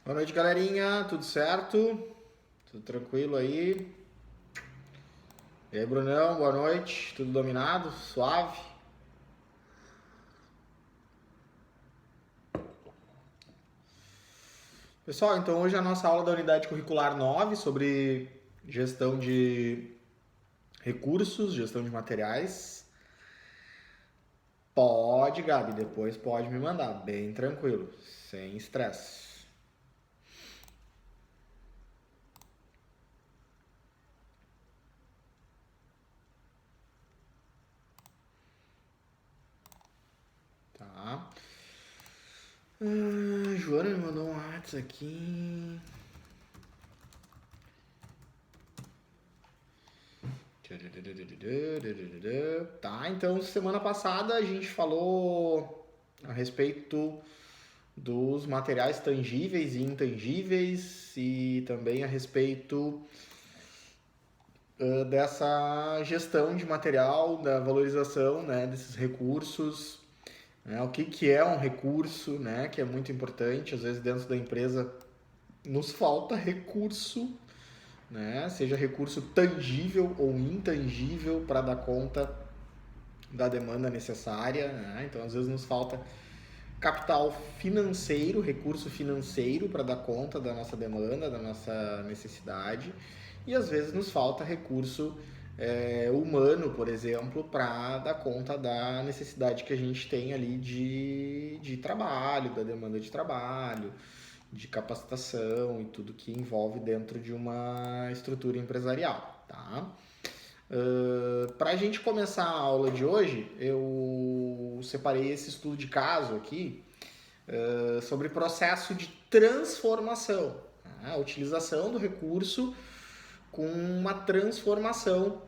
Boa noite, galerinha. Tudo certo? Tudo tranquilo aí? E aí, Brunão, boa noite. Tudo dominado? Suave? Pessoal, então hoje é a nossa aula da unidade curricular 9 sobre gestão de recursos, gestão de materiais. Pode, Gabi, depois pode me mandar, bem tranquilo, sem estresse. Tá? Joana me mandou um WhatsApp aqui. Tá, então semana passada a gente falou a respeito dos materiais tangíveis e intangíveis e também a respeito dessa gestão de material, da valorização, né, desses recursos, né, o que é um recurso, né, que é muito importante. Às vezes dentro da empresa nos falta recurso, né, seja recurso tangível ou intangível para dar conta da demanda necessária, né? Então às vezes nos falta capital financeiro, recurso financeiro para dar conta da nossa demanda, da nossa necessidade, e às vezes nos falta recurso humano, por exemplo, para dar conta da necessidade que a gente tem ali de trabalho, da demanda de trabalho, de capacitação e tudo que envolve dentro de uma estrutura empresarial, tá? Para a gente começar a aula de hoje, eu separei esse estudo de caso aqui sobre processo de transformação, tá? A utilização do recurso com uma transformação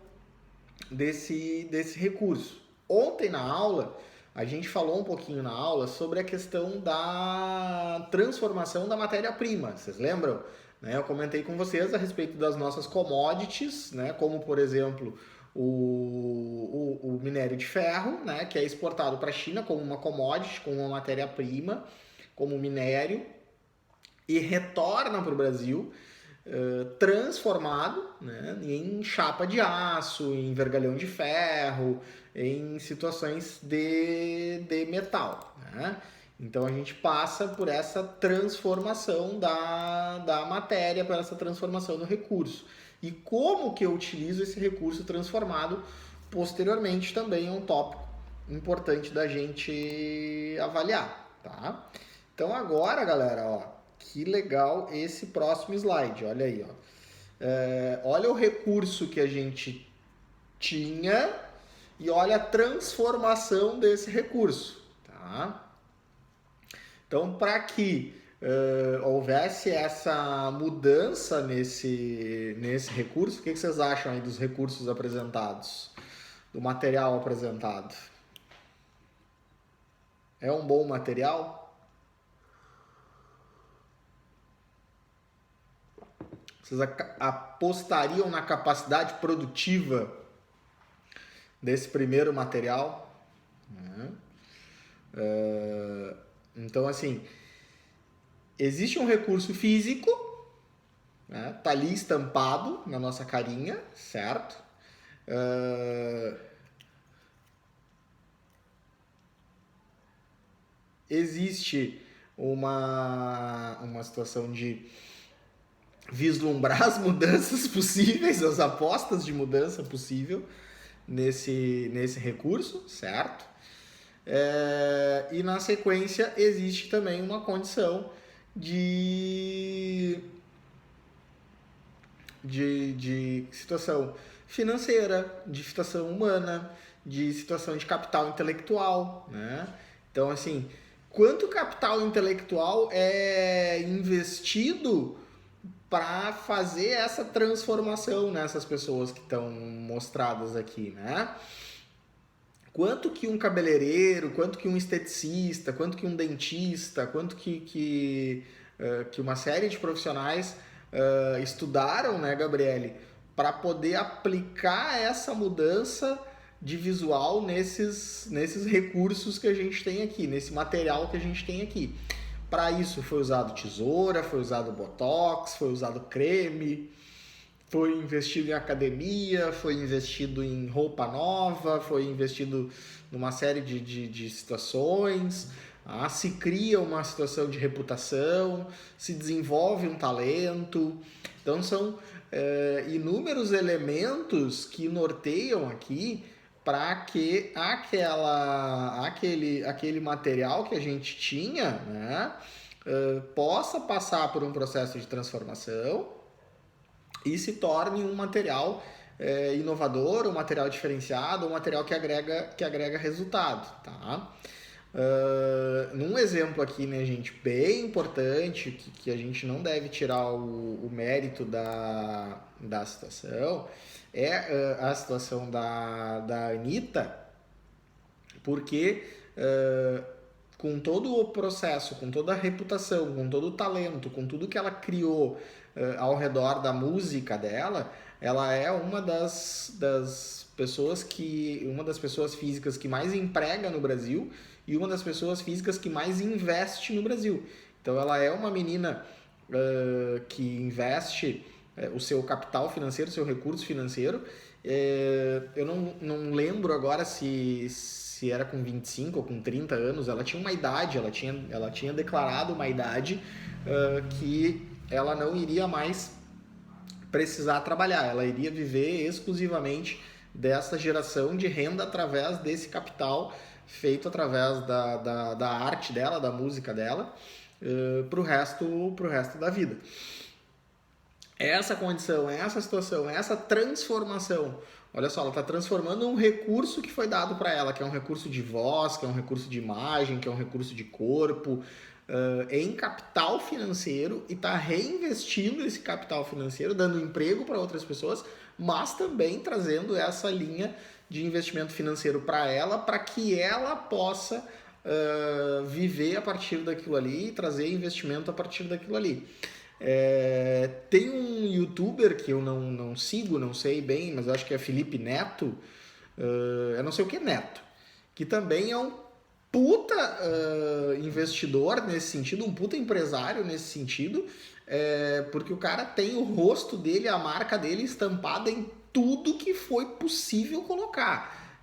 desse recurso. Ontem na aula, a gente falou um pouquinho na aula sobre a questão da transformação da matéria-prima, vocês lembram? Eu comentei com vocês a respeito das nossas commodities, né, como por exemplo o minério de ferro, né, que é exportado para a China como uma commodity, como uma matéria-prima, como minério, e retorna para o Brasil transformado, né, em chapa de aço, em vergalhão de ferro, em situações de metal, né? Então a gente passa por essa transformação da matéria, por essa transformação do recurso. E como que eu utilizo esse recurso transformado posteriormente também é um tópico importante da gente avaliar, tá? Então agora, galera, ó, que legal esse próximo slide, olha aí, ó. Olha o recurso que a gente tinha e olha a transformação desse recurso, tá? Então, para que houvesse essa mudança nesse recurso, o que vocês acham aí dos recursos apresentados, do material apresentado? É um bom material? Vocês apostariam na capacidade produtiva desse primeiro material? Então, assim, existe um recurso físico, né? Tá ali estampado na nossa carinha, certo? Existe uma situação de vislumbrar as mudanças possíveis, as apostas de mudança possível nesse recurso, certo? E na sequência existe também uma condição de situação financeira, de situação humana, de situação de capital intelectual, né? Então, assim, quanto capital intelectual é investido para fazer essa transformação nessas pessoas que estão mostradas aqui, né? Quanto que um cabeleireiro, quanto que um esteticista, quanto que um dentista, quanto que uma série de profissionais estudaram, né, Gabriele, para poder aplicar essa mudança de visual nesses recursos que a gente tem aqui, nesse material que a gente tem aqui. Para isso foi usado tesoura, foi usado botox, foi usado creme, foi investido em academia, foi investido em roupa nova, foi investido numa série de situações. Se cria uma situação de reputação, se desenvolve um talento. Então são inúmeros elementos que norteiam aqui para que aquele material que a gente tinha, né, possa passar por um processo de transformação e se torne um material inovador, um material diferenciado, um material que agrega resultado, tá? Num exemplo aqui, né, gente, bem importante, que a gente não deve tirar o mérito da situação, é a situação da Anitta, porque com todo o processo, com toda a reputação, com todo o talento, com tudo que ela criou ao redor da música dela, ela é uma das pessoas físicas que mais emprega no Brasil e uma das pessoas físicas que mais investe no Brasil. Então ela é uma menina que investe o seu capital financeiro, o seu recurso financeiro. Eu não lembro agora se era com 25 ou com 30 anos, ela tinha uma idade, ela tinha declarado uma idade que ela não iria mais precisar trabalhar, ela iria viver exclusivamente dessa geração de renda através desse capital feito através da arte dela, da música dela, pro resto da vida. Essa condição, essa situação, essa transformação, olha só, ela está transformando um recurso que foi dado para ela, que é um recurso de voz, que é um recurso de imagem, que é um recurso de corpo, em capital financeiro, e está reinvestindo esse capital financeiro, dando emprego para outras pessoas, mas também trazendo essa linha de investimento financeiro para ela, para que ela possa viver a partir daquilo ali e trazer investimento a partir daquilo ali. Tem um youtuber que eu não sigo, não sei bem, mas eu acho que é Felipe Neto, eu não sei o que é Neto, que também é um puta investidor nesse sentido, um puta empresário nesse sentido, porque o cara tem o rosto dele, a marca dele estampada em tudo que foi possível colocar.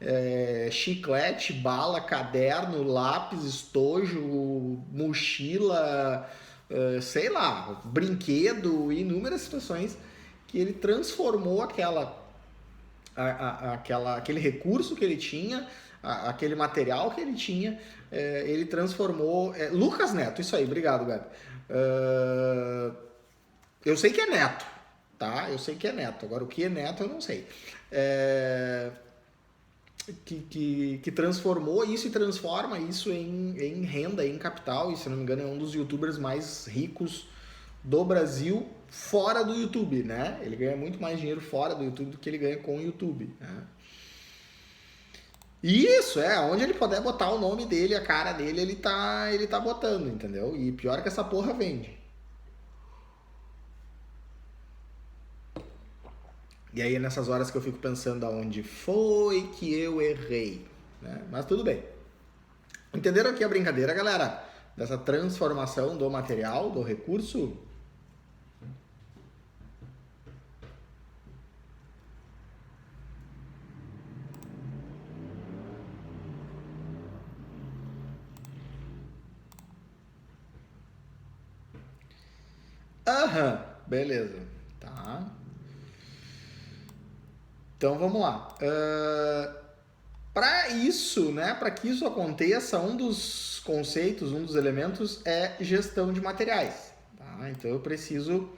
Chiclete, bala, caderno, lápis, estojo, mochila, sei lá, brinquedo, inúmeras situações que ele transformou aquele recurso que ele tinha, aquele material que ele tinha, ele transformou... Lucas Neto, isso aí, obrigado, Gabi. Eu sei que é Neto, tá? Eu sei que é Neto, agora o que é Neto eu não sei. Que transformou isso e transforma isso em renda, em capital, e se não me engano é um dos youtubers mais ricos do Brasil fora do YouTube, né? Ele ganha muito mais dinheiro fora do YouTube do que ele ganha com o YouTube, né? Isso, onde ele puder botar o nome dele, a cara dele, ele tá botando, entendeu? E pior que essa porra vende. E aí é nessas horas que eu fico pensando aonde foi que eu errei, né? Mas tudo bem. Entenderam aqui a brincadeira, galera? Dessa transformação do material, do recurso? Aham, beleza. Tá. Então vamos lá. Para isso, né, para que isso aconteça, um dos conceitos, um dos elementos é gestão de materiais. Tá? Então eu preciso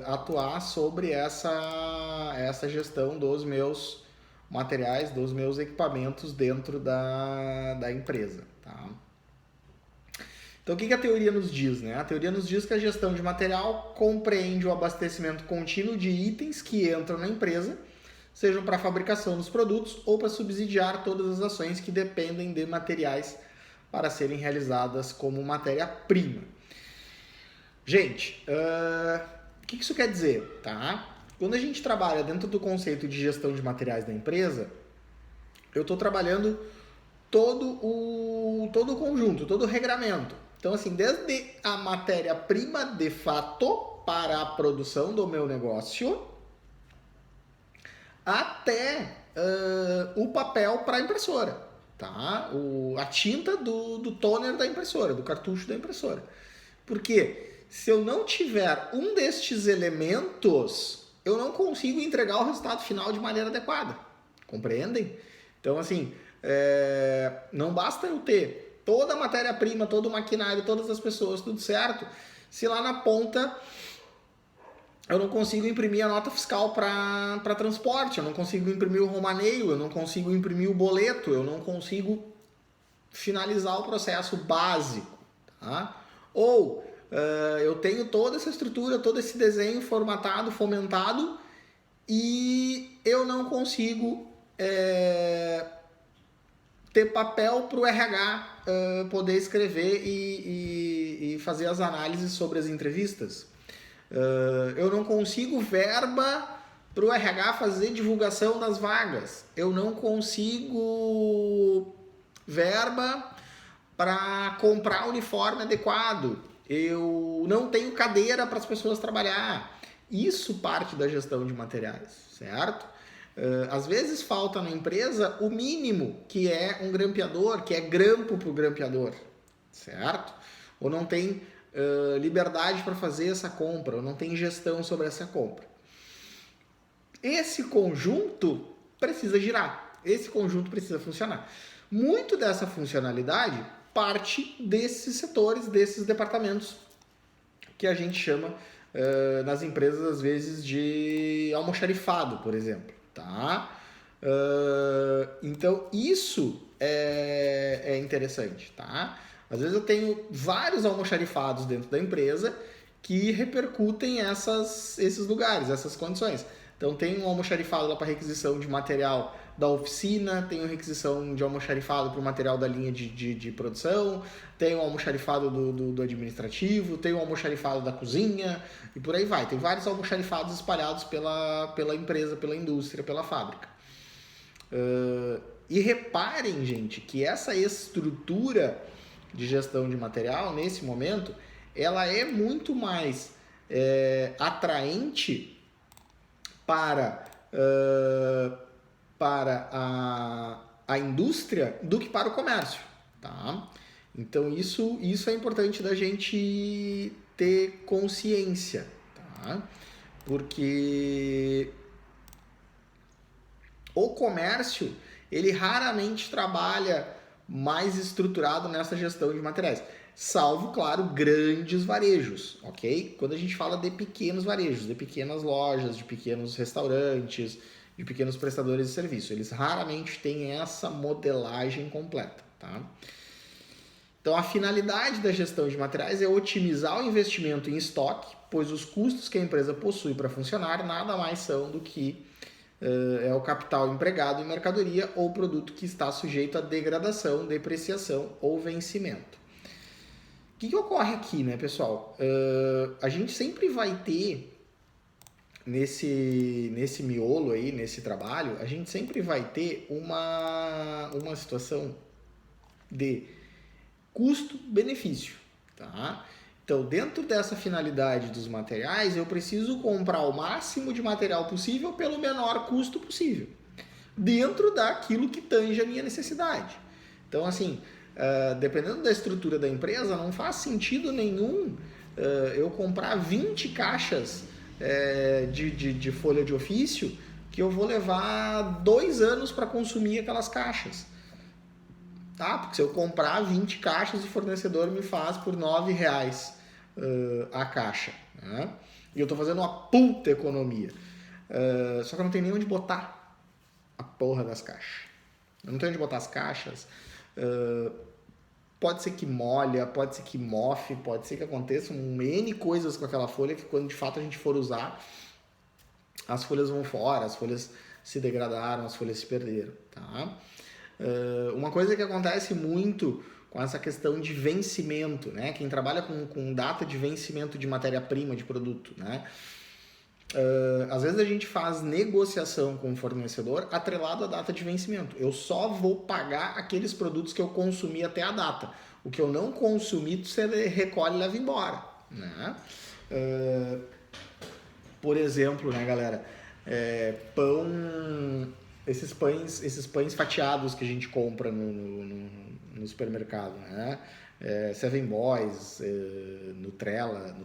atuar sobre essa gestão dos meus materiais, dos meus equipamentos dentro da empresa. Tá? Então o que a teoria nos diz? Né? A teoria nos diz que a gestão de material compreende o abastecimento contínuo de itens que entram na empresa, sejam para a fabricação dos produtos ou para subsidiar todas as ações que dependem de materiais para serem realizadas como matéria-prima. Gente, o que isso quer dizer? Tá? Quando a gente trabalha dentro do conceito de gestão de materiais da empresa, eu estou trabalhando todo o conjunto, todo o regramento. Então, assim, desde a matéria-prima de fato para a produção do meu negócio, até o papel para a impressora, tá? A tinta do toner da impressora, do cartucho da impressora. Porque se eu não tiver um destes elementos, eu não consigo entregar o resultado final de maneira adequada. Compreendem? Então, assim, não basta eu ter toda a matéria-prima, todo o maquinário, todas as pessoas, tudo certo, se lá na ponta eu não consigo imprimir a nota fiscal para transporte, eu não consigo imprimir o romaneio, eu não consigo imprimir o boleto, eu não consigo finalizar o processo básico, tá? Ou eu tenho toda essa estrutura, todo esse desenho formatado, fomentado, e eu não consigo ter papel para o RH poder escrever e fazer as análises sobre as entrevistas. Eu não consigo verba para o RH fazer divulgação das vagas. Eu não consigo verba para comprar uniforme adequado. Eu não tenho cadeira para as pessoas trabalhar. Isso parte da gestão de materiais, certo? Às vezes falta na empresa o mínimo, que é um grampeador, que é grampo para o grampeador, certo? Ou não tem liberdade para fazer essa compra, ou não tem gestão sobre essa compra. Esse conjunto precisa girar, esse conjunto precisa funcionar. Muito dessa funcionalidade parte desses setores, desses departamentos que a gente chama nas empresas às vezes de almoxarifado, por exemplo, tá? Então isso é interessante, tá? Às vezes eu tenho vários almoxarifados dentro da empresa que repercutem esses lugares, essas condições. Então tem um almoxarifado lá para requisição de material da oficina, tem uma requisição de almoxarifado para o material da linha de produção, tem um almoxarifado do administrativo, tem um almoxarifado da cozinha e por aí vai. Tem vários almoxarifados espalhados pela empresa, pela indústria, pela fábrica. E reparem, gente, que essa estrutura de gestão de material, nesse momento, ela é muito mais atraente para a indústria do que para o comércio, tá? Então isso é importante da gente ter consciência, tá? Porque o comércio, ele raramente trabalha mais estruturado nessa gestão de materiais, salvo, claro, grandes varejos, ok? Quando a gente fala de pequenos varejos, de pequenas lojas, de pequenos restaurantes, de pequenos prestadores de serviço, eles raramente têm essa modelagem completa, tá? Então, a finalidade da gestão de materiais é otimizar o investimento em estoque, pois os custos que a empresa possui para funcionar nada mais são do que o capital empregado em mercadoria ou produto que está sujeito a degradação, depreciação ou vencimento. O que ocorre aqui, né, pessoal? A gente sempre vai ter, nesse miolo aí, nesse trabalho, a gente sempre vai ter uma situação de custo-benefício, tá? Então, dentro dessa finalidade dos materiais, eu preciso comprar o máximo de material possível pelo menor custo possível, dentro daquilo que tange a minha necessidade. Então, assim, dependendo da estrutura da empresa, não faz sentido nenhum eu comprar 20 caixas de folha de ofício que eu vou levar 2 anos para consumir aquelas caixas. Tá? Porque se eu comprar 20 caixas, o fornecedor me faz por R$9 a caixa. Né? E eu estou fazendo uma puta economia. Só que eu não tenho nem onde botar a porra das caixas. Eu não tenho onde botar as caixas. Pode ser que molha, pode ser que mofe, pode ser que aconteça N coisas com aquela folha que quando de fato a gente for usar, as folhas vão fora, as folhas se degradaram, as folhas se perderam. Tá? Uma coisa que acontece muito com essa questão de vencimento, né? Quem trabalha com data de vencimento de matéria-prima, de produto, né? Às vezes a gente faz negociação com o fornecedor atrelado à data de vencimento. Eu só vou pagar aqueles produtos que eu consumi até a data. O que eu não consumi, você recolhe e leva embora, né? Por exemplo, né, galera, esses pães fatiados que a gente compra no supermercado, né? Seven Boys, Nutella,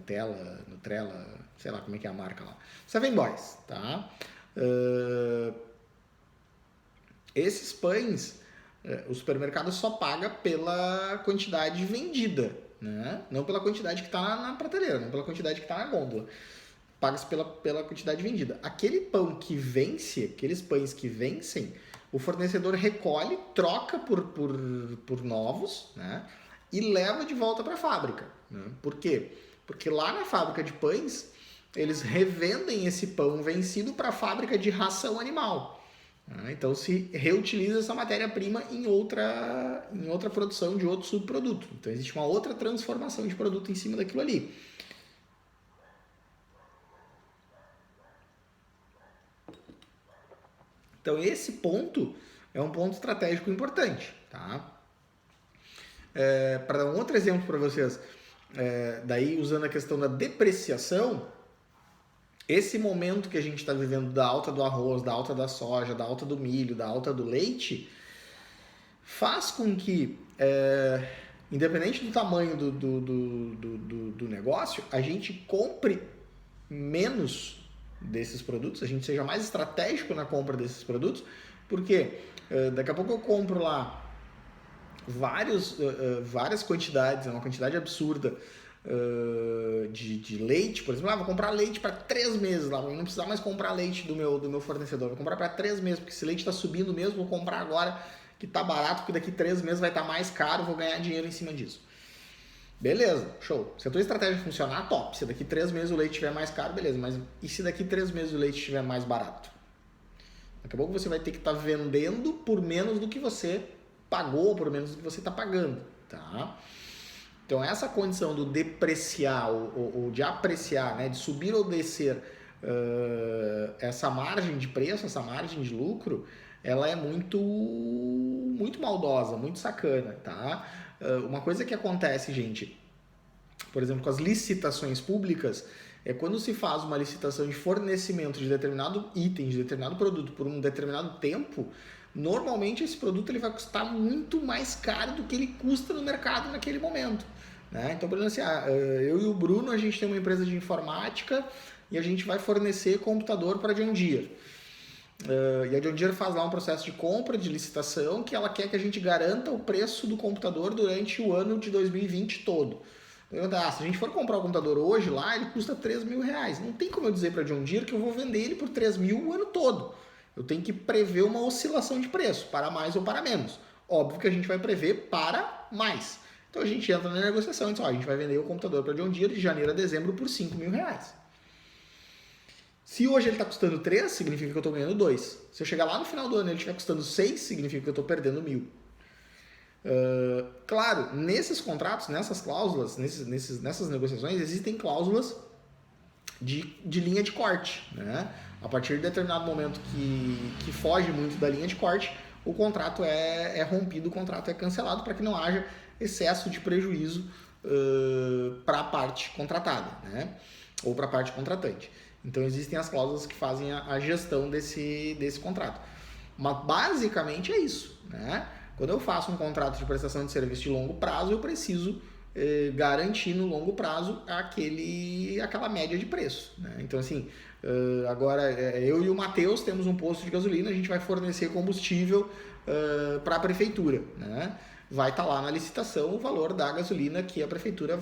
sei lá como é que é a marca lá. Seven Boys, tá? Esses pães, o supermercado só paga pela quantidade vendida, né? Não pela quantidade que está na prateleira, não pela quantidade que está na gôndola. Paga-se pela quantidade vendida. Aquele pão que vence, aqueles pães que vencem, o fornecedor recolhe, troca por novos, né? E leva de volta para a fábrica, né? Por quê? Porque lá na fábrica de pães, eles revendem esse pão vencido para a fábrica de ração animal. Então se reutiliza essa matéria-prima em outra produção de outro subproduto. Então existe uma outra transformação de produto em cima daquilo ali. Então esse ponto é um ponto estratégico importante, tá? Para dar um outro exemplo para vocês, daí usando a questão da depreciação, esse momento que a gente está vivendo da alta do arroz, da alta da soja, da alta do milho, da alta do leite, faz com que, independente do tamanho do negócio, a gente compre menos desses produtos, a gente seja mais estratégico na compra desses produtos, porque daqui a pouco eu compro lá várias quantidades, uma quantidade absurda de leite, por exemplo, vou comprar leite para 3 meses, lá, não precisar mais comprar leite do meu fornecedor, vou comprar para 3 meses, porque esse leite está subindo mesmo, vou comprar agora que está barato, porque daqui 3 meses vai estar mais caro, vou ganhar dinheiro em cima disso. Beleza, show. Se a tua estratégia funcionar, top. Se daqui 3 meses o leite estiver mais caro, beleza. Mas e se daqui 3 meses o leite estiver mais barato? Daqui a pouco você vai ter que estar vendendo por menos do que você pagou, por menos do que você está pagando, tá? Então essa condição do depreciar ou de apreciar, né, de subir ou descer essa margem de preço, essa margem de lucro, ela é muito maldosa, muito sacana, tá? Uma coisa que acontece, gente, por exemplo, com as licitações públicas, é quando se faz uma licitação de fornecimento de determinado item, de determinado produto por um determinado tempo, normalmente esse produto ele vai custar muito mais caro do que ele custa no mercado naquele momento, né? Então, por exemplo, assim, eu e o Bruno, a gente tem uma empresa de informática e a gente vai fornecer computador para a John Deere. E a John Deere faz lá um processo de compra, de licitação, que ela quer que a gente garanta o preço do computador durante o ano de 2020 todo. Se a gente for comprar o computador hoje lá, ele custa 3 mil reais. Não tem como eu dizer para a John Deere que eu vou vender ele por 3 mil o ano todo. Eu tenho que prever uma oscilação de preço, para mais ou para menos. Óbvio que a gente vai prever para mais. Então a gente entra na negociação e diz, a gente vai vender o computador para a John Deere de janeiro a dezembro por 5 mil reais. Se hoje ele está custando 3, significa que eu estou ganhando 2. Se eu chegar lá no final do ano e ele estiver custando 6, significa que eu estou perdendo 1.000. Claro, nesses contratos, nessas cláusulas, nessas negociações, existem cláusulas de linha de corte, né? A partir de determinado momento que foge muito da linha de corte, o contrato é rompido, o contrato é cancelado para que não haja excesso de prejuízo para a parte contratada, né? Ou para a parte contratante. Então existem as cláusulas que fazem a gestão desse contrato. Mas basicamente é isso, né? Quando eu faço um contrato de prestação de serviço de longo prazo, eu preciso garantir no longo prazo aquela média de preço, né? Então assim, agora eu e o Matheus temos um posto de gasolina, a gente vai fornecer combustível para a prefeitura, né? Vai estar lá na licitação o valor da gasolina que a prefeitura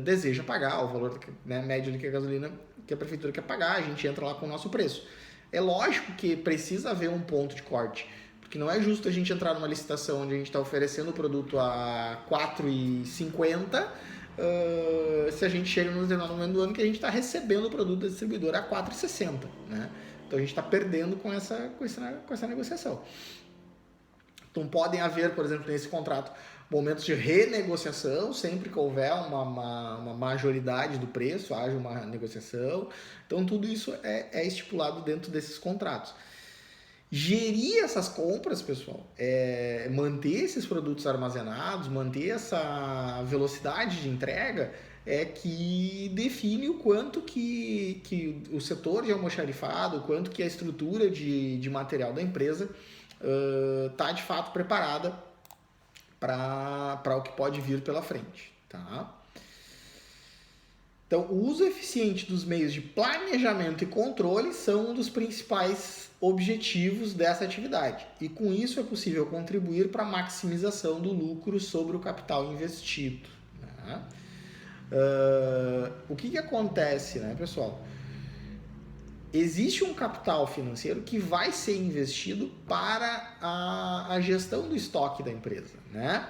deseja pagar, o valor, né, médio que a gasolina que a prefeitura quer pagar, a gente entra lá com o nosso preço. É lógico que precisa haver um ponto de corte, porque não é justo a gente entrar numa licitação onde a gente está oferecendo o produto a R$ 4,50 se a gente chega no determinado momento do ano que a gente está recebendo o produto da distribuidora a R$ 4,60, né? Então a gente está perdendo com essa negociação. Então podem haver, por exemplo, nesse contrato, momentos de renegociação, sempre que houver uma majoridade do preço, haja uma negociação. Então tudo isso é estipulado dentro desses contratos. Gerir essas compras, pessoal, manter esses produtos armazenados, manter essa velocidade de entrega, é que define o quanto que o setor de almoxarifado, o quanto que a estrutura de material da empresa está de fato preparada para o que pode vir pela frente. Tá? Então, o uso eficiente dos meios de planejamento e controle são um dos principais objetivos dessa atividade. E com isso é possível contribuir para a maximização do lucro sobre o capital investido. Né? O que acontece, né, pessoal? Existe um capital financeiro que vai ser investido para a gestão do estoque da empresa. Né?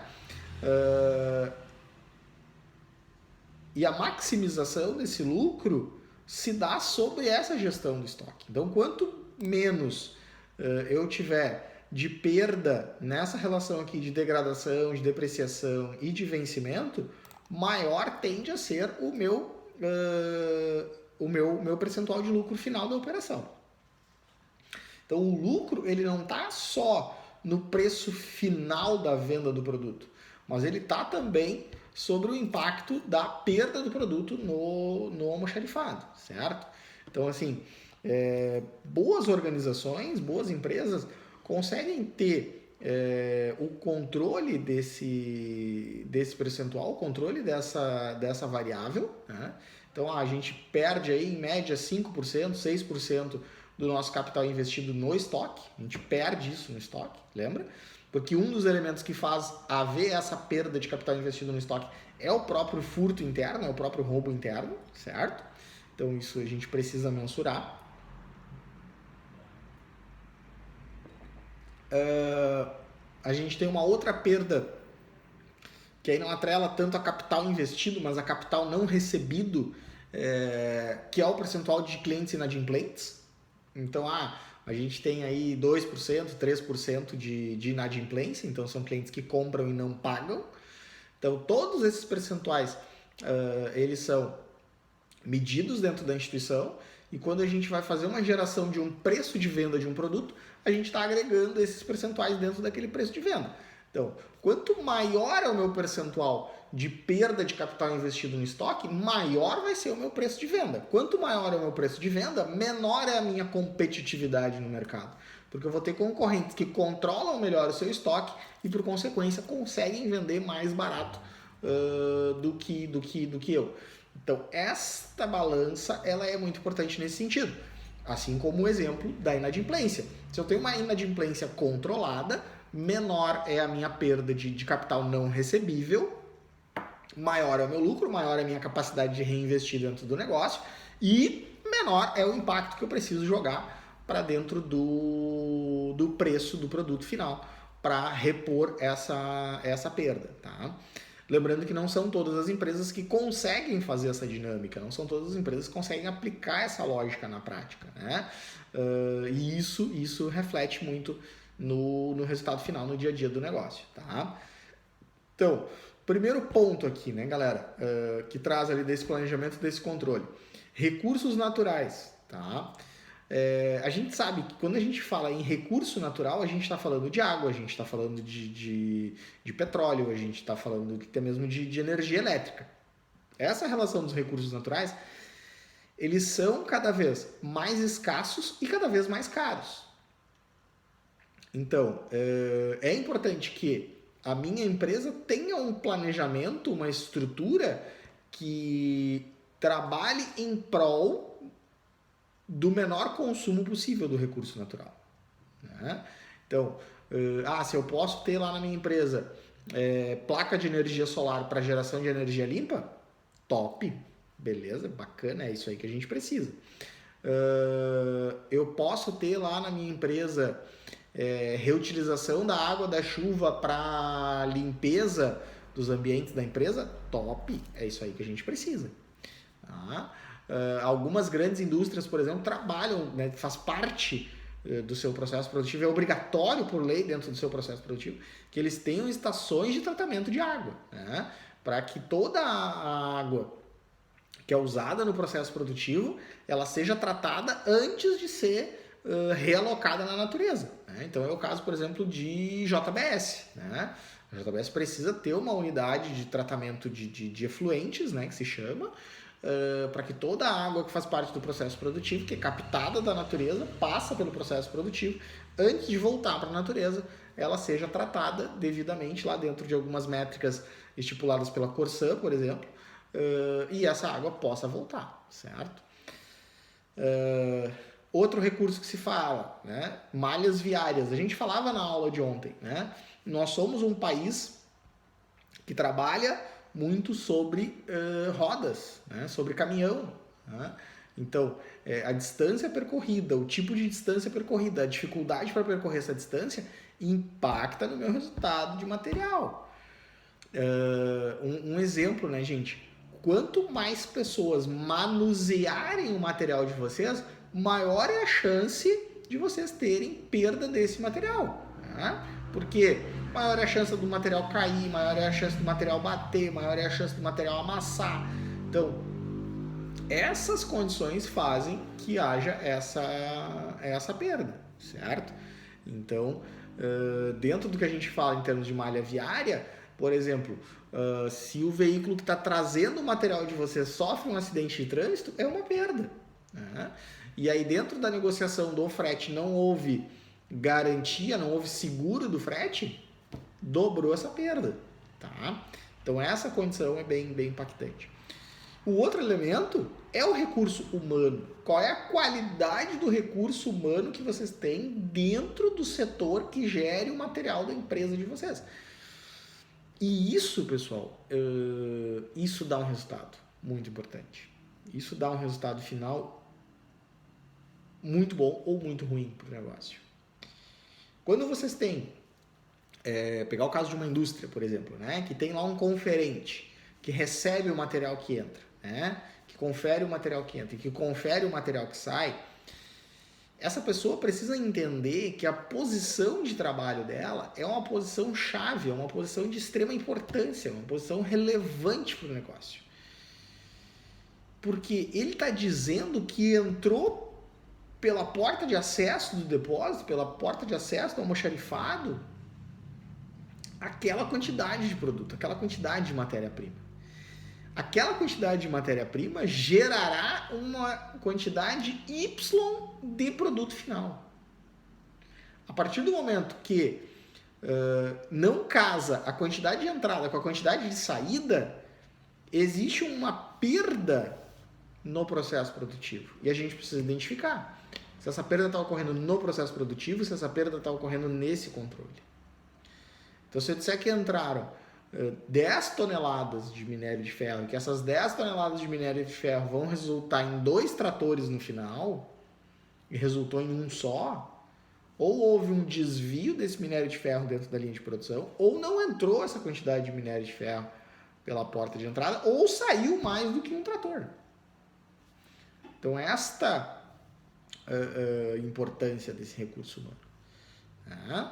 E a maximização desse lucro se dá sobre essa gestão do estoque. Então, quanto menos eu tiver de perda nessa relação aqui de degradação, de depreciação e de vencimento, maior tende a ser o meu percentual de lucro final da operação. Então, o lucro ele não está só no preço final da venda do produto, mas ele está também sobre o impacto da perda do produto no almoxarifado, certo? Então, assim, boas organizações, boas empresas conseguem ter o controle desse percentual, o controle dessa variável, né? Então, a gente perde aí, em média, 5%, 6% do nosso capital investido no estoque. A gente perde isso no estoque, lembra? Porque um dos elementos que faz haver essa perda de capital investido no estoque é o próprio furto interno, é o próprio roubo interno, certo? Então isso a gente precisa mensurar. A gente tem uma outra perda que aí não atrela tanto a capital investido, mas a capital não recebido, que é o percentual de clientes inadimplentes. Então, a gente tem aí 2%, 3% de inadimplência, então são clientes que compram e não pagam. Então, todos esses percentuais, eles são medidos dentro da instituição e quando a gente vai fazer uma geração de um preço de venda de um produto, a gente está agregando esses percentuais dentro daquele preço de venda. Então, quanto maior é o meu percentual de perda de capital investido no estoque, maior vai ser o meu preço de venda. Quanto maior é o meu preço de venda, menor é a minha competitividade no mercado. Porque eu vou ter concorrentes que controlam melhor o seu estoque e, por consequência, conseguem vender mais barato do que eu. Então, esta balança ela é muito importante nesse sentido. Assim como o exemplo da inadimplência. Se eu tenho uma inadimplência controlada, menor é a minha perda de capital não recebível, maior é o meu lucro, maior é a minha capacidade de reinvestir dentro do negócio e menor é o impacto que eu preciso jogar para dentro do preço do produto final para repor essa perda. Tá? Lembrando que não são todas as empresas que conseguem fazer essa dinâmica, não são todas as empresas que conseguem aplicar essa lógica na prática. Né? E isso reflete muito no resultado final, no dia a dia do negócio. Tá? Então, primeiro ponto aqui, né, galera, que traz ali desse planejamento, desse controle. Recursos naturais, tá? A gente sabe que quando a gente fala em recurso natural, a gente está falando de água, a gente está falando de petróleo, a gente está falando até mesmo de energia elétrica. Essa relação dos recursos naturais, eles são cada vez mais escassos e cada vez mais caros. Então, é importante que a minha empresa tenha um planejamento, uma estrutura que trabalhe em prol do menor consumo possível do recurso natural. Né? Então, se eu posso ter lá na minha empresa placa de energia solar para geração de energia limpa, top, beleza, bacana, é isso aí que a gente precisa. Eu posso ter lá na minha empresa reutilização da água da chuva para limpeza dos ambientes da empresa, top, é isso aí que a gente precisa. Tá? Algumas grandes indústrias, por exemplo, trabalham, né, faz parte do seu processo produtivo, é obrigatório por lei dentro do seu processo produtivo, que eles tenham estações de tratamento de água, né, para que toda a água que é usada no processo produtivo, ela seja tratada antes de ser realocada na natureza. Né? Então é o caso, por exemplo, de JBS. Né? A JBS precisa ter uma unidade de tratamento de efluentes, né, que se chama, para que toda a água que faz parte do processo produtivo, que é captada da natureza, passa pelo processo produtivo, antes de voltar para a natureza, ela seja tratada devidamente lá dentro de algumas métricas estipuladas pela Corsã, por exemplo, e essa água possa voltar, certo? Outro recurso que se fala, né? Malhas viárias. A gente falava na aula de ontem, né? Nós somos um país que trabalha muito sobre rodas, né? Sobre caminhão. Né? Então, a distância percorrida, o tipo de distância percorrida, a dificuldade para percorrer essa distância impacta no meu resultado de material. Um exemplo, né, gente? Quanto mais pessoas manusearem o material de vocês, maior é a chance de vocês terem perda desse material. Né? Porque maior é a chance do material cair, maior é a chance do material bater, maior é a chance do material amassar. Então, essas condições fazem que haja essa perda, certo? Então, dentro do que a gente fala em termos de malha viária, por exemplo, se o veículo que está trazendo o material de você sofre um acidente de trânsito, é uma perda. Né? E aí dentro da negociação do frete não houve garantia, não houve seguro do frete, dobrou essa perda. Tá? Então essa condição é bem impactante. O outro elemento é o recurso humano. Qual é a qualidade do recurso humano que vocês têm dentro do setor que gere o material da empresa de vocês? E isso, pessoal, isso dá um resultado muito importante. Isso dá um resultado final muito bom ou muito ruim para o negócio. Quando vocês têm, pegar o caso de uma indústria, por exemplo, né, que tem lá um conferente que recebe o material que entra, né, que confere o material que entra e que confere o material que sai, essa pessoa precisa entender que a posição de trabalho dela é uma posição chave, é uma posição de extrema importância, uma posição relevante para o negócio. Porque ele está dizendo que entrou pela porta de acesso do depósito, pela porta de acesso do almoxarifado, aquela quantidade de produto, aquela quantidade de matéria-prima. Aquela quantidade de matéria-prima gerará uma quantidade Y de produto final. A partir do momento que não casa a quantidade de entrada com a quantidade de saída, existe uma perda no processo produtivo. E a gente precisa identificar se essa perda está ocorrendo no processo produtivo, se essa perda está ocorrendo nesse controle. Então, se eu disser que entraram 10 toneladas de minério de ferro, que essas 10 toneladas de minério de ferro vão resultar em 2 tratores no final, e resultou em um só, ou houve um desvio desse minério de ferro dentro da linha de produção, ou não entrou essa quantidade de minério de ferro pela porta de entrada, ou saiu mais do que um trator. Então, esta importância desse recurso humano.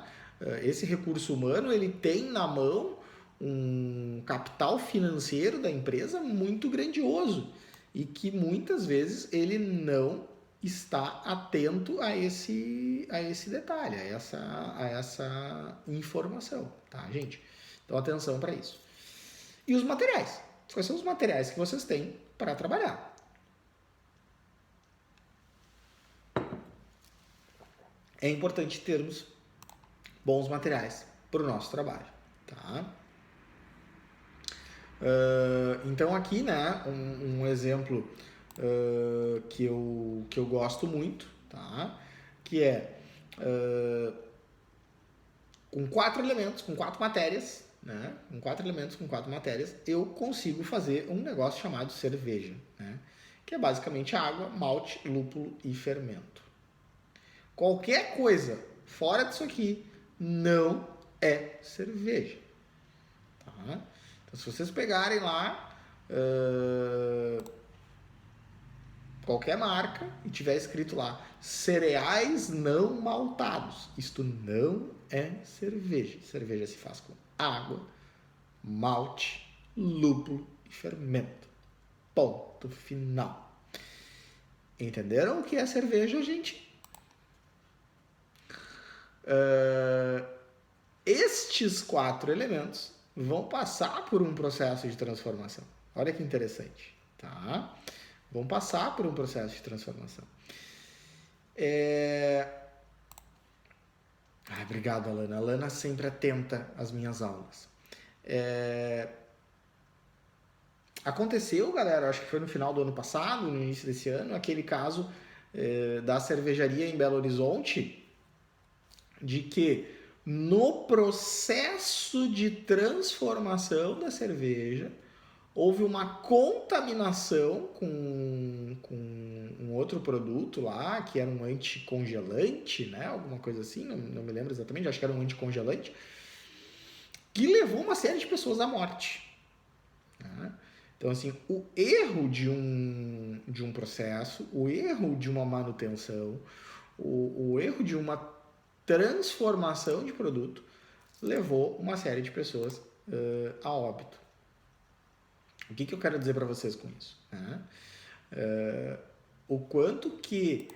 Esse recurso humano, ele tem na mão um capital financeiro da empresa muito grandioso e que muitas vezes ele não está atento a esse detalhe, a essa informação, tá, gente? Então, atenção para isso. E os materiais? Quais são os materiais que vocês têm para trabalhar? É importante termos bons materiais para o nosso trabalho, tá? Então aqui, né, um exemplo que eu gosto muito, tá? Que é com 4 elementos, com 4 matérias, né? Com 4 elementos, com 4 matérias, eu consigo fazer um negócio chamado cerveja, né? Que é basicamente água, malte, lúpulo e fermento. Qualquer coisa fora disso aqui não é cerveja. Tá? Então, se vocês pegarem lá qualquer marca e tiver escrito lá cereais não maltados, isto não é cerveja. Cerveja se faz com água, malte, lúpulo e fermento. Ponto final. Entenderam o que é cerveja, gente? Estes 4 elementos vão passar por um processo de transformação. Olha que interessante, tá? Vão passar por um processo de transformação. Obrigado, Alana. A Alana sempre atenta às minhas aulas. Aconteceu, galera, acho que foi no final do ano passado, no início desse ano, aquele caso da cervejaria em Belo Horizonte, de que no processo de transformação da cerveja houve uma contaminação com um outro produto lá, que era um anticongelante, né? Alguma coisa assim, não me lembro exatamente, acho que era um anticongelante, que levou uma série de pessoas à morte. Né? Então, assim, o erro de um processo, o erro de uma manutenção, o erro de uma transformação de produto levou uma série de pessoas a óbito. O que eu quero dizer para vocês com isso? Né? O quanto que,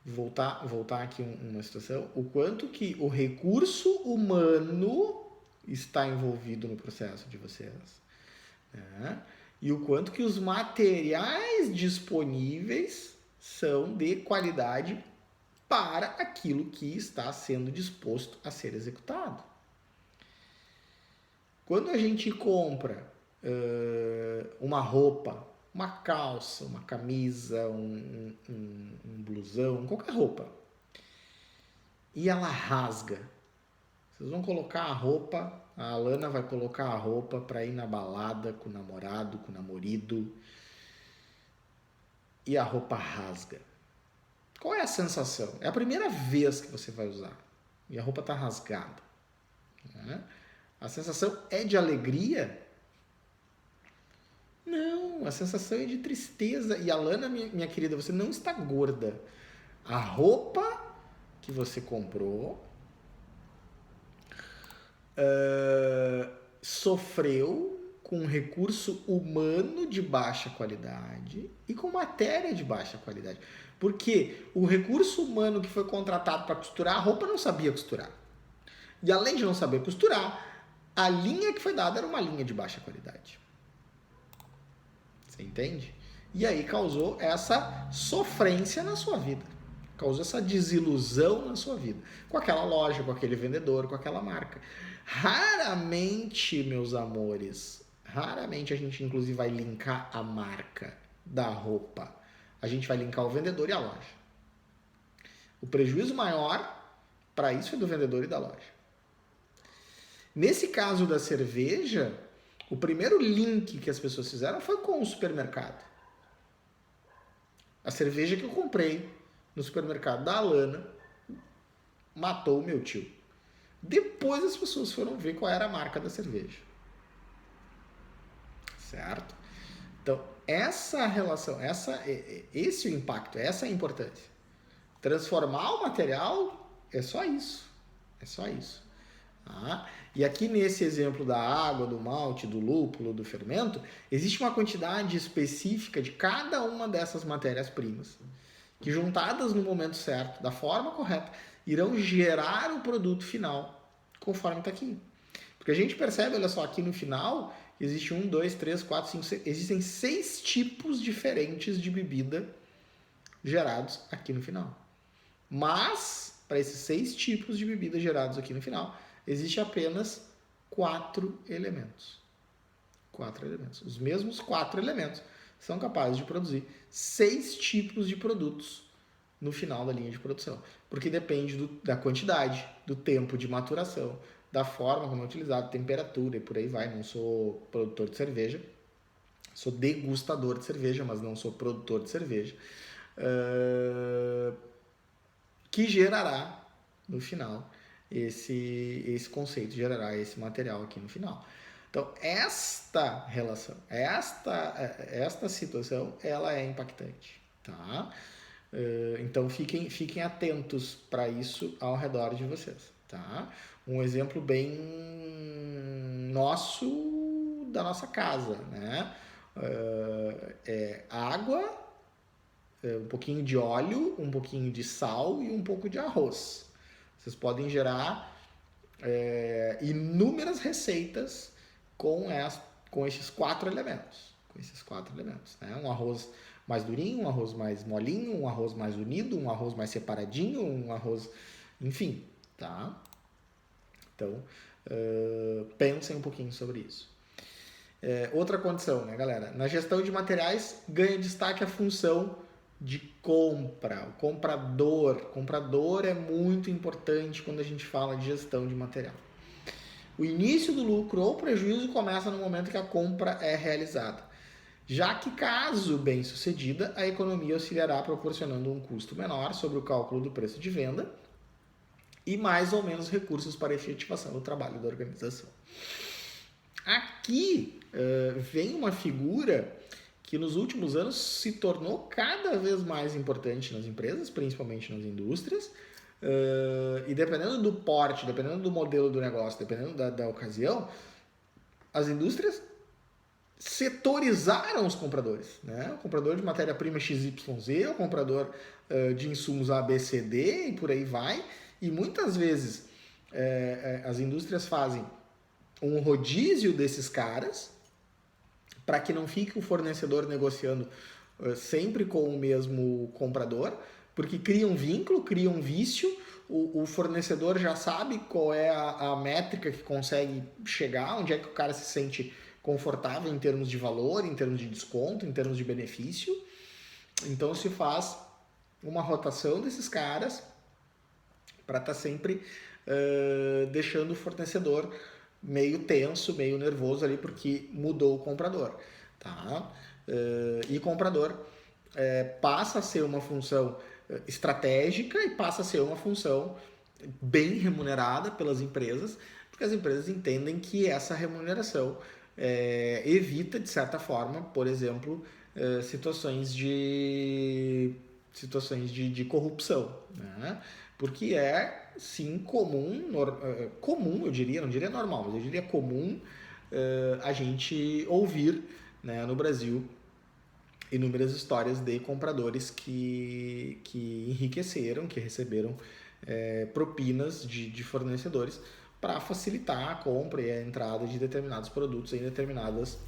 voltar aqui uma situação, o quanto que o recurso humano está envolvido no processo de vocês. Né? E o quanto que os materiais disponíveis são de qualidade para aquilo que está sendo disposto a ser executado. Quando a gente compra uma roupa, uma calça, uma camisa, um blusão, qualquer roupa, e ela rasga, vocês vão colocar a roupa, a Alana vai colocar a roupa para ir na balada com o namorado, com o namorido, e a roupa rasga. Qual é a sensação? É a primeira vez que você vai usar e a roupa está rasgada. Né? A sensação é de alegria? Não, a sensação é de tristeza. E Alana, minha querida, você não está gorda. A roupa que você comprou sofreu com recurso humano de baixa qualidade e com matéria de baixa qualidade. Porque o recurso humano que foi contratado para costurar a roupa não sabia costurar. E além de não saber costurar, a linha que foi dada era uma linha de baixa qualidade. Você entende? E aí causou essa sofrência na sua vida. Causou essa desilusão na sua vida. Com aquela loja, com aquele vendedor, com aquela marca. Raramente, meus amores, raramente a gente inclusive vai linkar a marca da roupa. A gente vai linkar o vendedor e a loja. O prejuízo maior para isso é do vendedor e da loja. Nesse caso da cerveja, o primeiro link que as pessoas fizeram foi com o supermercado. A cerveja que eu comprei no supermercado da Alana matou o meu tio. Depois as pessoas foram ver qual era a marca da cerveja. Certo? Então, essa relação, esse é o impacto, essa é a importância. Transformar o material é só isso. É só isso. Tá? E aqui nesse exemplo da água, do malte, do lúpulo, do fermento, existe uma quantidade específica de cada uma dessas matérias-primas que, juntadas no momento certo, da forma correta, irão gerar o produto final conforme está aqui. Porque a gente percebe, olha só, aqui no final existe 1, 2, 3, 4, 5, 6, existem 6 tipos diferentes de bebida gerados aqui no final. Mas, para esses 6 tipos de bebida gerados aqui no final, existe apenas 4 elementos. 4 elementos. Os mesmos 4 elementos são capazes de produzir 6 tipos de produtos no final da linha de produção. Porque depende da quantidade, do tempo de maturação, da forma como é utilizado, temperatura e por aí vai. Não sou produtor de cerveja, sou degustador de cerveja, mas não sou produtor de cerveja. Que gerará no final esse conceito, gerará esse material aqui no final. Então, esta relação, esta situação, ela é impactante, tá? Então, fiquem atentos para isso ao redor de vocês, tá? Um exemplo bem nosso, da nossa casa, né? Água, um pouquinho de óleo, um pouquinho de sal e um pouco de arroz, Vocês podem gerar inúmeras receitas com esses quatro elementos. Né? Um arroz mais durinho, um arroz mais molinho, um arroz mais unido, um arroz mais separadinho, um arroz... Enfim, tá? Então, pensem um pouquinho sobre isso. Outra condição, né, galera? Na gestão de materiais, ganha destaque a função de compra. O comprador é muito importante quando a gente fala de gestão de material. O início do lucro ou prejuízo começa no momento que a compra é realizada, já que, caso bem sucedida, a economia auxiliará proporcionando um custo menor sobre o cálculo do preço de venda e mais ou menos recursos para a efetivação do trabalho da organização. Aqui vem uma figura que nos últimos anos se tornou cada vez mais importante nas empresas, principalmente nas indústrias, e dependendo do porte, dependendo do modelo do negócio, dependendo da ocasião, as indústrias setorizaram os compradores, né? O comprador de matéria-prima XYZ, o comprador de insumos ABCD e por aí vai. E muitas vezes as indústrias fazem um rodízio desses caras para que não fique o fornecedor negociando sempre com o mesmo comprador, porque cria um vínculo, cria um vício, o fornecedor já sabe qual é a métrica que consegue chegar, onde é que o cara se sente confortável em termos de valor, em termos de desconto, em termos de benefício. Então se faz uma rotação desses caras para estar sempre deixando o fornecedor meio tenso, meio nervoso ali, porque mudou o comprador, tá? E comprador passa a ser uma função estratégica e passa a ser uma função bem remunerada pelas empresas, porque as empresas entendem que essa remuneração evita, de certa forma, por exemplo, situações de corrupção, né? Porque sim, comum, eu diria, não diria normal, mas eu diria comum a gente ouvir, né, no Brasil inúmeras histórias de compradores que enriqueceram, que receberam propinas de fornecedores para facilitar a compra e a entrada de determinados produtos em determinadas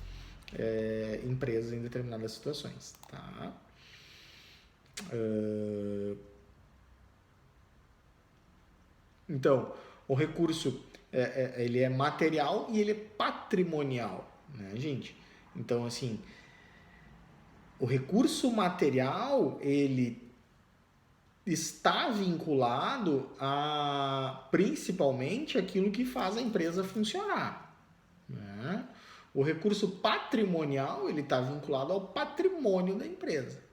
empresas, em determinadas situações. Tá? Então, o recurso ele é material e ele é patrimonial, né, gente? Então, assim, o recurso material, ele está vinculado a principalmente aquilo que faz a empresa funcionar, né? O recurso patrimonial, ele está vinculado ao patrimônio da empresa.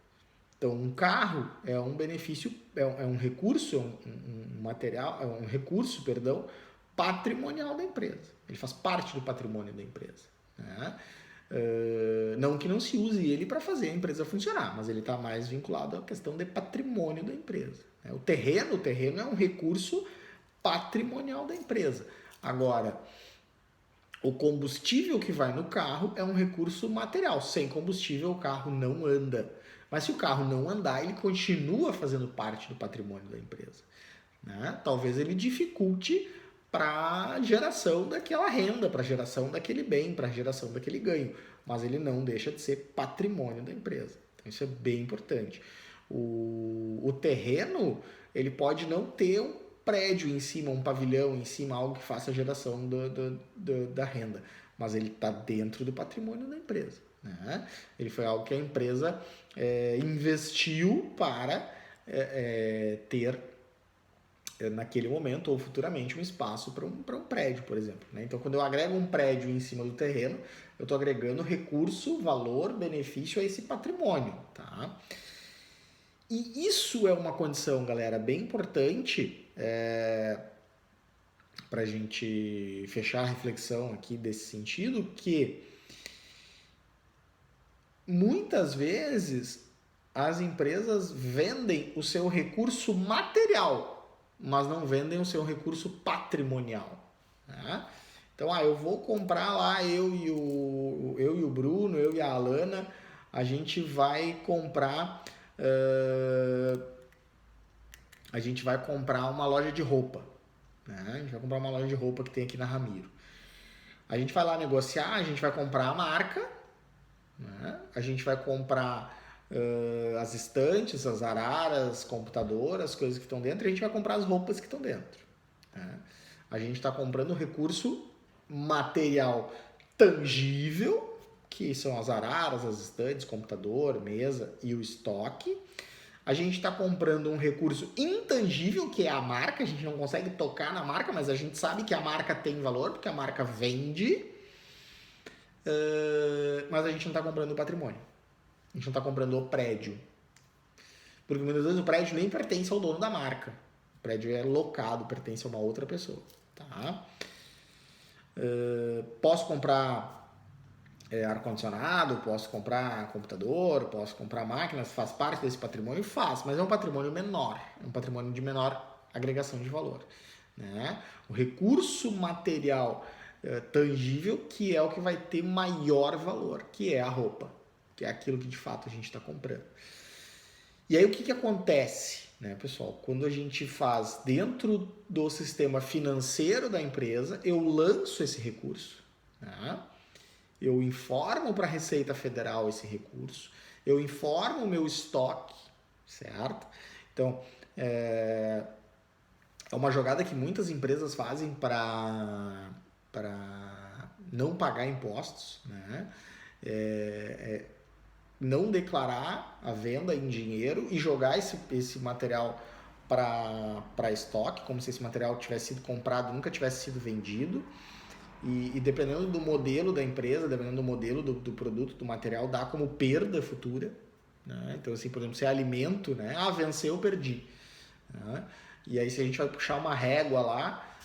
Então, um carro é um benefício, é um recurso, um material, é um recurso, perdão, patrimonial da empresa. Ele faz parte do patrimônio da empresa, né? Não que não se use ele para fazer a empresa funcionar, mas ele está mais vinculado à questão de patrimônio da empresa. O terreno é um recurso patrimonial da empresa. Agora, o combustível que vai no carro é um recurso material. Sem combustível, o carro não anda. Mas se o carro não andar, ele continua fazendo parte do patrimônio da empresa, né? Talvez ele dificulte para a geração daquela renda, para a geração daquele bem, para a geração daquele ganho, mas ele não deixa de ser patrimônio da empresa. Então isso é bem importante. O terreno, ele pode não ter um prédio em cima, um pavilhão em cima, algo que faça a geração da renda, mas ele está dentro do patrimônio da empresa, né? Ele foi algo que a empresa investiu para ter naquele momento ou futuramente um espaço para um prédio, por exemplo, né? Então, quando eu agrego um prédio em cima do terreno, eu estou agregando recurso, valor, benefício a esse patrimônio, tá? E isso é uma condição, galera, bem importante para a gente fechar a reflexão aqui desse sentido, que muitas vezes as empresas vendem o seu recurso material, mas não vendem o seu recurso patrimonial, né? Então, eu vou comprar lá, eu e o Bruno, eu e a Alana, a gente vai comprar uma loja de roupa, né? A gente vai comprar uma loja de roupa que tem aqui na Ramiro. A gente vai lá negociar, a gente vai comprar a marca, né? A gente vai comprar as estantes, as araras, computadoras, as coisas que estão dentro, e a gente vai comprar as roupas que estão dentro, né? A gente está comprando recurso material tangível, que são as araras, as estantes, computador, mesa e o estoque. A gente está comprando um recurso intangível, que é a marca. A gente não consegue tocar na marca, mas a gente sabe que a marca tem valor, porque a marca vende. Mas a gente não está comprando o patrimônio. A gente não está comprando o prédio. Porque muitas vezes o prédio nem pertence ao dono da marca. O prédio é locado, pertence a uma outra pessoa. Tá? Posso comprar ar-condicionado, posso comprar computador, posso comprar máquinas, faz parte desse patrimônio? Faz, mas é um patrimônio menor, é um patrimônio de menor agregação de valor, né? O recurso material tangível que é o que vai ter maior valor, que é a roupa, que é aquilo que de fato a gente está comprando. E aí o que acontece, né, pessoal? Quando a gente faz dentro do sistema financeiro da empresa, eu lanço esse recurso, né? Eu informo para a Receita Federal esse recurso, eu informo o meu estoque, certo? Então, é uma jogada que muitas empresas fazem para não pagar impostos, né? Não declarar a venda em dinheiro e jogar esse material para estoque, como se esse material tivesse sido comprado, nunca tivesse sido vendido. E dependendo do modelo da empresa, dependendo do modelo do produto, do material, dá como perda futura, né? Então, assim, por exemplo, se é alimento, né? Ah, venceu, perdi, né? E aí, se a gente vai puxar uma régua lá,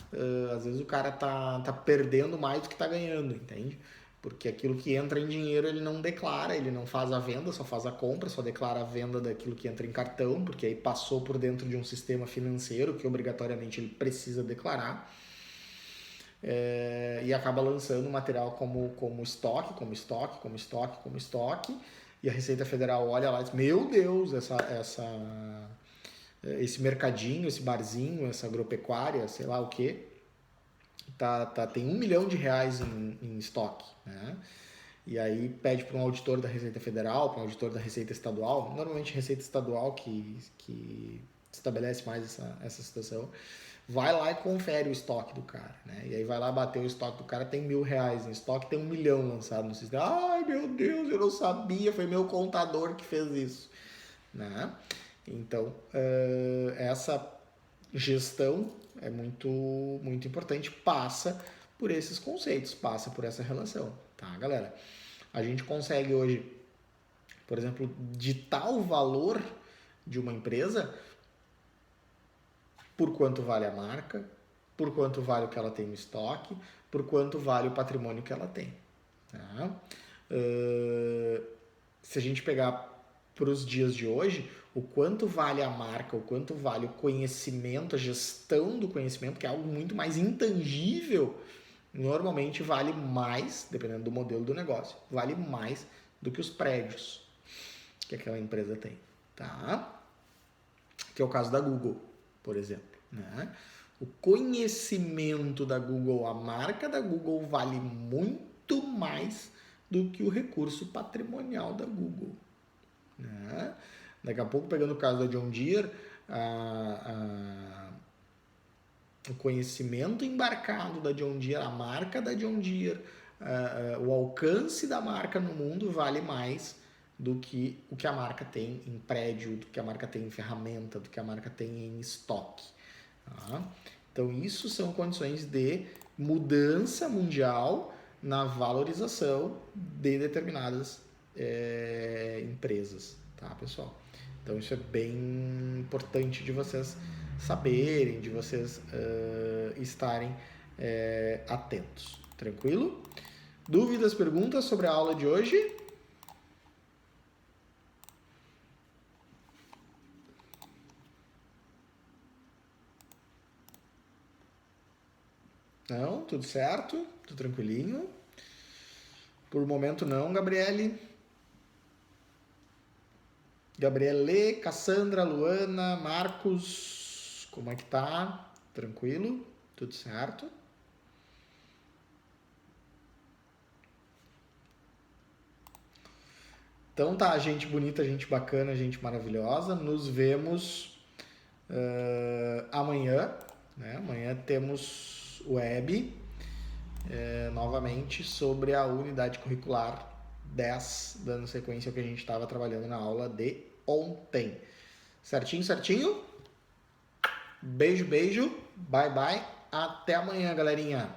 às vezes o cara tá perdendo mais do que tá ganhando, entende? Porque aquilo que entra em dinheiro ele não declara, ele não faz a venda, só faz a compra, só declara a venda daquilo que entra em cartão, porque aí passou por dentro de um sistema financeiro que obrigatoriamente ele precisa declarar. E acaba lançando material como estoque, e a Receita Federal olha lá e diz, meu Deus, esse mercadinho, esse barzinho, essa agropecuária, sei lá o que, tem R$1 milhão em estoque, né? E aí pede para um auditor da Receita Federal, para um auditor da Receita Estadual, normalmente Receita Estadual que estabelece mais essa situação, vai lá e confere o estoque do cara, né? E aí vai lá bater o estoque do cara, tem R$1.000 em estoque, tem R$1 milhão lançado no sistema. Ai, meu Deus, eu não sabia, foi meu contador que fez isso, né? Então, essa gestão é muito, muito importante, passa por esses conceitos, passa por essa relação, tá, galera? A gente consegue hoje, por exemplo, ditar o valor de uma empresa por quanto vale a marca, por quanto vale o que ela tem no estoque, por quanto vale o patrimônio que ela tem. Tá? Se a gente pegar para os dias de hoje, o quanto vale a marca, o quanto vale o conhecimento, a gestão do conhecimento, que é algo muito mais intangível, normalmente vale mais, dependendo do modelo do negócio, vale mais do que os prédios que aquela empresa tem. Tá? Que é o caso da Google, por exemplo, né? O conhecimento da Google, a marca da Google vale muito mais do que o recurso patrimonial da Google, né? Daqui a pouco, pegando o caso da John Deere, o conhecimento embarcado da John Deere, a marca da John Deere, o alcance da marca no mundo vale mais do que o que a marca tem em prédio, do que a marca tem em ferramenta, do que a marca tem em estoque. Tá? Então, isso são condições de mudança mundial na valorização de determinadas empresas, tá, pessoal? Então, isso é bem importante de vocês saberem, de vocês estarem atentos. Tranquilo? Dúvidas, perguntas sobre a aula de hoje? Não? Tudo certo? Tudo tranquilinho? Por momento não, Gabriele. Gabriele, Cassandra, Luana, Marcos, como é que tá? Tranquilo? Tudo certo? Então tá, gente bonita, gente bacana, gente maravilhosa. Nos vemos amanhã. Né? Amanhã temos web novamente sobre a unidade curricular 10, dando sequência ao que a gente estava trabalhando na aula de ontem. Certinho, certinho? Beijo, beijo. Bye, bye. Até amanhã, galerinha.